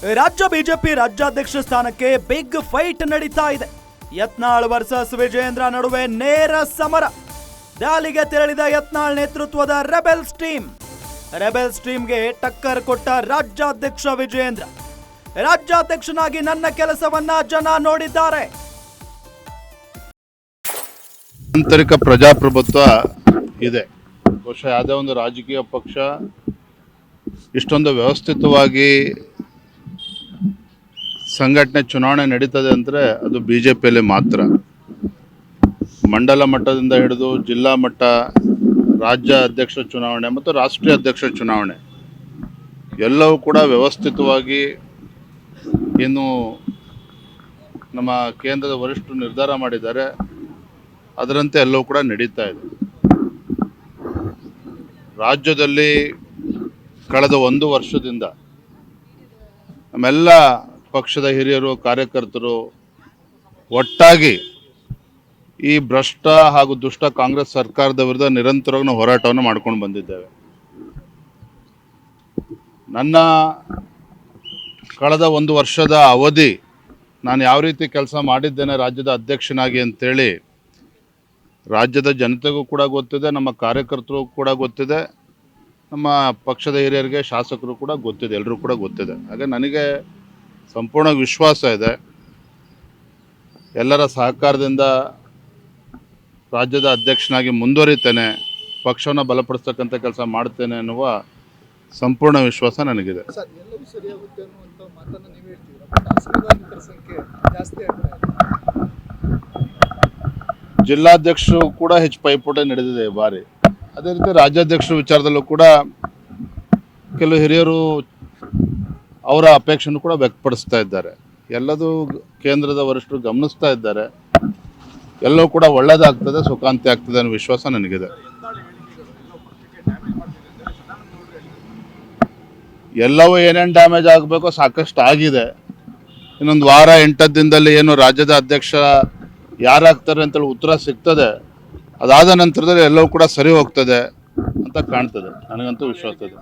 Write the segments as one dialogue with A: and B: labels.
A: ರಾಜ್ಯ ಬಿಜೆಪಿ ರಾಜ್ಯಾಧ್ಯಕ್ಷ ಸ್ಥಾನಕ್ಕೆ ಬಿಗ್ ಫೈಟ್ ನಡೀತಾ ಇದೆ. ಯತ್ನಾಳ್ ವರ್ಸಸ್ ವಿಜಯೇಂದ್ರ ನಡುವೆ ನೇರ ಸಮರ. ದೆಹಲಿಗೆ ತೆರಳಿದ ಯತ್ನಾಳ್ ನೇತೃತ್ವದ ರೆಬೆಲ್ಸ್ ಟೀಮ್ಗೆ ಟಕ್ಕರ್ ಕೊಟ್ಟ ರಾಜ್ಯಾಧ್ಯಕ್ಷ ವಿಜಯೇಂದ್ರ. ರಾಜ್ಯಾಧ್ಯಕ್ಷನಾಗಿ ನನ್ನ ಕೆಲಸವನ್ನ ಜನ ನೋಡಿದ್ದಾರೆ.
B: ಆಂತರಿಕ ಪ್ರಜಾಪ್ರಭುತ್ವ ಇದೆ. ಬಹುಶಃ ಯಾವುದೇ ಒಂದು ರಾಜಕೀಯ ಪಕ್ಷ ಇಷ್ಟೊಂದು ವ್ಯವಸ್ಥಿತವಾಗಿ ಸಂಘಟನೆ ಚುನಾವಣೆ ನಡೀತದೆ ಅಂದರೆ ಅದು ಬಿಜೆಪಿಯಲ್ಲಿ ಮಾತ್ರ. ಮಂಡಲ ಮಟ್ಟದಿಂದ ಹಿಡಿದು ಜಿಲ್ಲಾ ಮಟ್ಟ, ರಾಜ್ಯ ಅಧ್ಯಕ್ಷ ಚುನಾವಣೆ ಮತ್ತು ರಾಷ್ಟ್ರೀಯ ಅಧ್ಯಕ್ಷ ಚುನಾವಣೆ ಎಲ್ಲವೂ ಕೂಡ ವ್ಯವಸ್ಥಿತವಾಗಿ ಇನ್ನು ನಮ್ಮ ಕೇಂದ್ರದ ವರಿಷ್ಠರು ನಿರ್ಧಾರ ಮಾಡಿದ್ದಾರೆ, ಅದರಂತೆ ಎಲ್ಲವೂ ಕೂಡ ನಡೀತಾ ಇದೆ. ರಾಜ್ಯದಲ್ಲಿ ಕಳೆದ 1 ವರ್ಷದಿಂದ ನಮ್ಮೆಲ್ಲ ಪಕ್ಷದ ಹಿರಿಯರು, ಕಾರ್ಯಕರ್ತರು ಒಟ್ಟಾಗಿ ಈ ಭ್ರಷ್ಟ ಹಾಗೂ ದುಷ್ಟ ಕಾಂಗ್ರೆಸ್ ಸರ್ಕಾರದ ವಿರುದ್ಧ ನಿರಂತರವಾಗಿ ಹೋರಾಟವನ್ನು ಮಾಡ್ಕೊಂಡು ಬಂದಿದ್ದೇವೆ. ನನ್ನ ಕಳೆದ 1 ವರ್ಷದ ಅವಧಿ ನಾನು ಯಾವ ರೀತಿ ಕೆಲಸ ಮಾಡಿದ್ದೇನೆ ರಾಜ್ಯದ ಅಧ್ಯಕ್ಷನಾಗಿ ಅಂತೇಳಿ ರಾಜ್ಯದ ಜನತೆಗೂ ಕೂಡ ಗೊತ್ತಿದೆ, ನಮ್ಮ ಕಾರ್ಯಕರ್ತರಿಗೂ ಕೂಡ ಗೊತ್ತಿದೆ, ನಮ್ಮ ಪಕ್ಷದ ಹಿರಿಯರಿಗೆ, ಶಾಸಕರು ಕೂಡ ಗೊತ್ತಿದೆ, ಎಲ್ಲರೂ ಕೂಡ ಗೊತ್ತಿದೆ. ಹಾಗೆ ನನಗೆ ಸಂಪೂರ್ಣ ವಿಶ್ವಾಸ ಇದೆ, ಎಲ್ಲರ ಸಹಕಾರದಿಂದ ರಾಜ್ಯದ ಅಧ್ಯಕ್ಷನಾಗಿ ಮುಂದುವರಿತೇನೆ, ಪಕ್ಷವನ್ನು ಬಲಪಡಿಸ್ತಕ್ಕಂಥ ಕೆಲಸ ಮಾಡ್ತೇನೆ ಅನ್ನುವ ಸಂಪೂರ್ಣ ವಿಶ್ವಾಸ ನನಗಿದೆ. ಜಿಲ್ಲಾಧ್ಯಕ್ಷರು ಕೂಡ ಹೆಚ್ಚು ಪೈಪೋಟಿ ನಡೆದಿದೆ ಈ ಬಾರಿ. ಅದೇ ರೀತಿ ರಾಜ್ಯಾಧ್ಯಕ್ಷರ ವಿಚಾರದಲ್ಲೂ ಕೂಡ ಕೆಲವು ಹಿರಿಯರು ಅವರ ಅಪೇಕ್ಷೆಯನ್ನು ಕೂಡ ವ್ಯಕ್ತಪಡಿಸ್ತಾ ಇದ್ದಾರೆ. ಎಲ್ಲದೂ ಕೇಂದ್ರದ ವರಿಷ್ಠರು ಗಮನಿಸ್ತಾ ಇದ್ದಾರೆ. ಎಲ್ಲವೂ ಕೂಡ ಒಳ್ಳೆಯದಾಗ್ತದೆ, ಸುಖಾಂತಿ ಆಗ್ತದೆ ಅನ್ನೋ ವಿಶ್ವಾಸ ನನಗಿದೆ. ಎಲ್ಲವೂ ಏನೇನು ಡ್ಯಾಮೇಜ್ ಆಗಬೇಕೋ ಸಾಕಷ್ಟು ಆಗಿದೆ. ಇನ್ನೊಂದು ವಾರ 8 ದಿನದಲ್ಲಿ ಏನು ರಾಜ್ಯದ ಅಧ್ಯಕ್ಷ ಯಾರಾಗ್ತಾರೆ ಅಂತೇಳಿ ಉತ್ತರ ಸಿಗ್ತದೆ. ಅದಾದ ನಂತರದಲ್ಲಿ ಎಲ್ಲವೂ ಕೂಡ ಸರಿ ಹೋಗ್ತದೆ ಅಂತ ಕಾಣ್ತದೆ. ನನಗಂತೂ ವಿಶ್ವಾಸ ಇದೆ.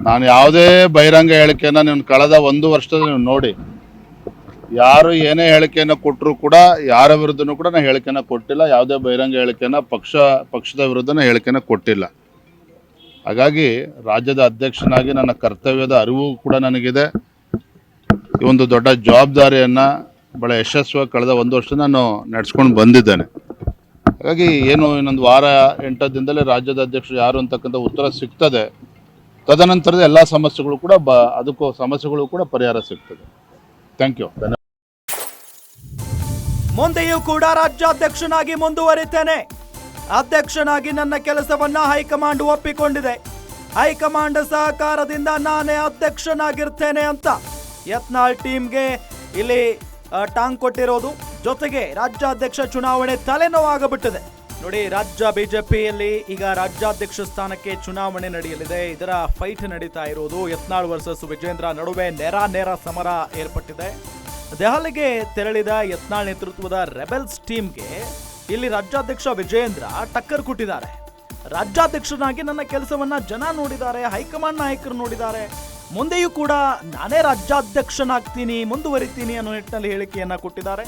B: ನಾನು ಯಾವುದೇ ಬಹಿರಂಗ ಹೇಳಿಕೆಯನ್ನು ನೀವು ಕಳೆದ 1 ವರ್ಷದಲ್ಲಿ ನೀವು ನೋಡಿ, ಯಾರು ಏನೇ ಹೇಳಿಕೆಯನ್ನು ಕೊಟ್ಟರು ಕೂಡ ಯಾರ ವಿರುದ್ಧನೂ ಕೂಡ ನಾನು ಹೇಳಿಕೆಯನ್ನು ಕೊಟ್ಟಿಲ್ಲ. ಯಾವುದೇ ಬಹಿರಂಗ ಹೇಳಿಕೆಯನ್ನು ಪಕ್ಷದ ವಿರುದ್ಧನ ಹೇಳಿಕೆಯನ್ನು ಕೊಟ್ಟಿಲ್ಲ. ಹಾಗಾಗಿ ರಾಜ್ಯದ ಅಧ್ಯಕ್ಷನಾಗಿ ನನ್ನ ಕರ್ತವ್ಯದ ಅರಿವು ಕೂಡ ನನಗಿದೆ. ಈ ಒಂದು ದೊಡ್ಡ ಜವಾಬ್ದಾರಿಯನ್ನು ಭಾಳ ಯಶಸ್ವಿಯಾಗಿ ಕಳೆದ 1 ವರ್ಷ ನಾನು ನಡೆಸ್ಕೊಂಡು ಬಂದಿದ್ದೇನೆ. ಹಾಗಾಗಿ ಏನು ಇನ್ನೊಂದು ವಾರ 8 ದಿನದಲ್ಲಿ ರಾಜ್ಯದ ಅಧ್ಯಕ್ಷರು ಯಾರು ಅಂತಕ್ಕಂಥ ಉತ್ತರ ಸಿಗ್ತದೆ. ತದನಂತರದ ಎಲ್ಲ ಸಮಸ್ಯೆಗಳು ಕೂಡ ಅದಕ್ಕೂ ಸಮಸ್ಯೆಗಳು ಕೂಡ ಪರಿಹಾರ ಸಿಗ್ತದೆ. Thank you.
A: ಮುಂದೆಯೂ ಕೂಡ ರಾಜ್ಯಾಧ್ಯಕ್ಷನಾಗಿ ಮುಂದುವರಿತೇನೆ. ಅಧ್ಯಕ್ಷನಾಗಿ ನನ್ನ ಕೆಲಸವನ್ನ ಹೈಕಮಾಂಡ್ ಒಪ್ಪಿಕೊಂಡಿದೆ. ಹೈಕಮಾಂಡ್ ಸಹಕಾರದಿಂದ ನಾನೇ ಅಧ್ಯಕ್ಷನಾಗಿರ್ತೇನೆ ಅಂತ ಯತ್ನಾಳ್ ಟೀಮ್ಗೆ ಇಲ್ಲಿ ಟಾಂಗ್ ಕೊಟ್ಟಿರೋದು. ಜೊತೆಗೆ ರಾಜ್ಯಾಧ್ಯಕ್ಷ ಚುನಾವಣೆ ತಲೆನೋವಾಗಬಿಟ್ಟಿದೆ. ನೋಡಿ, ರಾಜ್ಯ ಬಿಜೆಪಿಯಲ್ಲಿ ಈಗ ರಾಜ್ಯಾಧ್ಯಕ್ಷ ಸ್ಥಾನಕ್ಕೆ ಚುನಾವಣೆ ನಡೆಯಲಿದೆ. ಇದರ ಫೈಟ್ ನಡೀತಾ ಇರೋದು. ಯತ್ನಾಳ್ ವರ್ಸಸ್ ವಿಜಯೇಂದ್ರ ನಡುವೆ ನೇರ ಸಮರ ಏರ್ಪಟ್ಟಿದೆ. ದೆಹಲಿಗೆ ತೆರಳಿದ ಯತ್ನಾಳ್ ನೇತೃತ್ವದ ರೆಬೆಲ್ಸ್ ಟೀಮ್ಗೆ ಇಲ್ಲಿ ರಾಜ್ಯಾಧ್ಯಕ್ಷ ವಿಜಯೇಂದ್ರ ಟಕ್ಕರ್ ಕೊಟ್ಟಿದ್ದಾರೆ. ರಾಜ್ಯಾಧ್ಯಕ್ಷನಾಗಿ ನನ್ನ ಕೆಲಸವನ್ನ ಜನ ನೋಡಿದ್ದಾರೆ, ಹೈಕಮಾಂಡ್ ನಾಯಕರು ನೋಡಿದ್ದಾರೆ. ಮುಂದೆಯೂ ಕೂಡ ನಾನೇ ರಾಜ್ಯಾಧ್ಯಕ್ಷನಾಗ್ತೀನಿ, ಮುಂದುವರಿತೀನಿ ಅನ್ನೋ ನಿಟ್ಟಿನಲ್ಲಿ ಹೇಳಿಕೆಯನ್ನ ಕೊಟ್ಟಿದ್ದಾರೆ.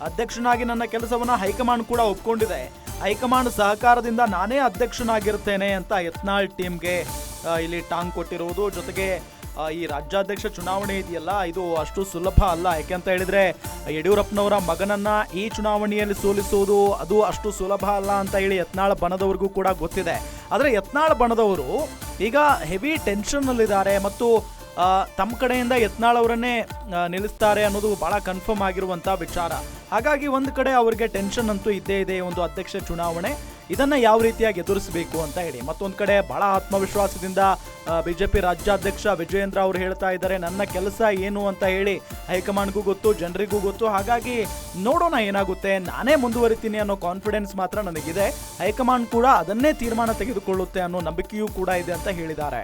A: ಅಧ್ಯಕ್ಷನಾಗಿ ನನ್ನ ಕೆಲಸವನ್ನ ಹೈಕಮಾಂಡ್ ಕೂಡ ಒಪ್ಕೊಂಡಿದೆ. ಹೈಕಮಾಂಡ್ ಸಹಕಾರದಿಂದ ನಾನೇ ಅಧ್ಯಕ್ಷನಾಗಿರ್ತೇನೆ ಅಂತ ಯತ್ನಾಳ್ ಟೀಮ್ಗೆ ಇಲ್ಲಿ ಟಾಂಗ್ ಕೊಟ್ಟಿರುವುದು. ಜೊತೆಗೆ ಈ ರಾಜ್ಯಾಧ್ಯಕ್ಷ ಚುನಾವಣೆ ಇದೆಯಲ್ಲ, ಇದು ಅಷ್ಟು ಸುಲಭ ಅಲ್ಲ. ಯಾಕೆಂತ ಹೇಳಿದ್ರೆ ಯಡಿಯೂರಪ್ಪನವರ ಮಗನನ್ನ ಈ ಚುನಾವಣೆಯಲ್ಲಿ ಸೋಲಿಸುವುದು ಅದು ಅಷ್ಟು ಸುಲಭ ಅಲ್ಲ ಅಂತ ಹೇಳಿ ಯತ್ನಾಳ್ ಬಣದವರಿಗೂ ಕೂಡ ಗೊತ್ತಿದೆ. ಆದರೆ ಯತ್ನಾಳ್ ಬಣದವರು ಈಗ ಹೆವಿ ಟೆನ್ಷನ್ನಲ್ಲಿದ್ದಾರೆ ಮತ್ತು ತಮ್ಮ ಕಡೆಯಿಂದ ಯತ್ನಾಳ್ ಅವರನ್ನೇ ನಿಲ್ಲಿಸ್ತಾರೆ ಅನ್ನೋದು ಬಹಳ ಕನ್ಫರ್ಮ್ ಆಗಿರುವಂಥ ವಿಚಾರ. ಹಾಗಾಗಿ ಒಂದು ಕಡೆ ಅವರಿಗೆ ಟೆನ್ಷನ್ ಅಂತೂ ಇದ್ದೇ ಇದೆ. ಒಂದು ಅಧ್ಯಕ್ಷ ಚುನಾವಣೆ ಇದನ್ನ ಯಾವ ರೀತಿಯಾಗಿ ಎದುರಿಸಬೇಕು ಅಂತ ಹೇಳಿ. ಮತ್ತೊಂದು ಕಡೆ ಬಹಳ ಆತ್ಮವಿಶ್ವಾಸದಿಂದ ಬಿಜೆಪಿ ರಾಜ್ಯಾಧ್ಯಕ್ಷ ವಿಜಯೇಂದ್ರ ಅವರು ಹೇಳ್ತಾ ಇದ್ದಾರೆ, ನನ್ನ ಕೆಲಸ ಏನು ಅಂತ ಹೇಳಿ ಹೈಕಮಾಂಡ್ಗೂ ಗೊತ್ತು, ಜನರಿಗೂ ಗೊತ್ತು. ಹಾಗಾಗಿ ನೋಡೋಣ ಏನಾಗುತ್ತೆ, ನಾನೇ ಮುಂದುವರಿತೀನಿ ಅನ್ನೋ ಕಾನ್ಫಿಡೆನ್ಸ್ ಮಾತ್ರ ನನಗಿದೆ. ಹೈಕಮಾಂಡ್ ಕೂಡ ಅದನ್ನೇ ತೀರ್ಮಾನ ತೆಗೆದುಕೊಳ್ಳುತ್ತೆ ಅನ್ನೋ ನಂಬಿಕೆಯೂ ಕೂಡ ಇದೆ ಅಂತ ಹೇಳಿದ್ದಾರೆ.